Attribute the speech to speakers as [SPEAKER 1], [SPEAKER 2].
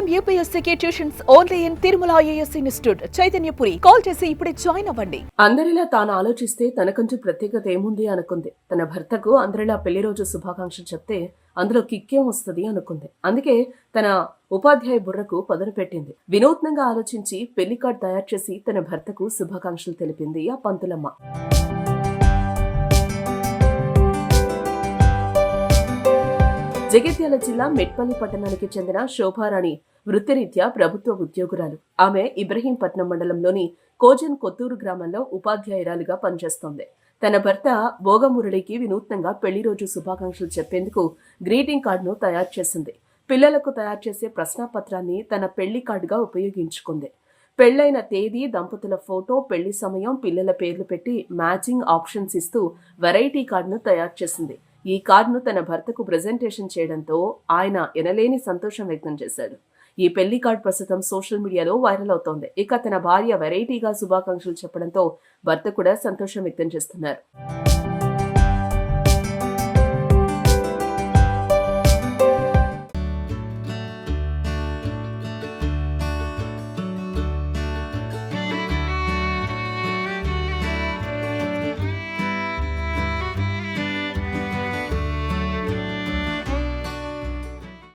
[SPEAKER 1] IIM UPSC tuitions only in Tirumala IAS institute Chaitanyapuri. Call చేసి ఇప్పుడే join అవ్వండి.
[SPEAKER 2] అందరిలా తాను ఆలోచిస్తే తనకంటూ ప్రత్యేకత ఏముంది అనుకుంది. తన భర్తకు అందరిలా పెళ్లి రోజు శుభాకాంక్షలు చెప్తే అందులో కిక్కేం వస్తుంది అనుకుంది. అందుకే తన ఉపాధ్యాయ బుర్రకు పదును పెట్టింది. వినూత్నంగా ఆలోచించి పెళ్లి కార్డు తయారు చేసి తన భర్తకు శుభాకాంక్షలు తెలిపింది ఆ పంతులమ్మ. జగిత్యాల జిల్లా మెట్పల్లి పట్టణానికి చెందిన శోభారాణి వృత్తిరీత్యా ప్రభుత్వ ఉద్యోగురాలు. ఆమె ఇబ్రహీంపట్నం మండలంలోని కోజన్ కొత్తూరు గ్రామంలో ఉపాధ్యాయురాలిగా పనిచేస్తోంది. తన భర్త భోగమురళికి వినూత్నంగా పెళ్లి రోజు శుభాకాంక్షలు చెప్పేందుకు గ్రీటింగ్ కార్డును తయారు చేసింది. పిల్లలకు తయారు చేసే ప్రశ్నాపత్రాన్ని తన పెళ్లి కార్డుగా ఉపయోగించుకుంది. పెళ్లైన తేదీ, దంపతుల ఫోటో, పెళ్లి సమయం, పిల్లల పేర్లు పెట్టి మ్యాచింగ్ ఆప్షన్స్ ఇస్తూ వెరైటీ కార్డును తయారు చేసింది. ఈ కార్డును తన భర్తకు ప్రెజెంటేషన్ చేయడంతో ఆయన ఎనలేని సంతోషం వ్యక్తం చేశాడు. ఈ పెళ్లి కార్డు ప్రస్తుతం సోషల్ మీడియాలో వైరల్ అవుతోంది. ఇక తన భార్య వెరైటీగా శుభాకాంక్షలు చెప్పడంతో భర్త కూడా సంతోషం వ్యక్తం చేస్తున్నారు.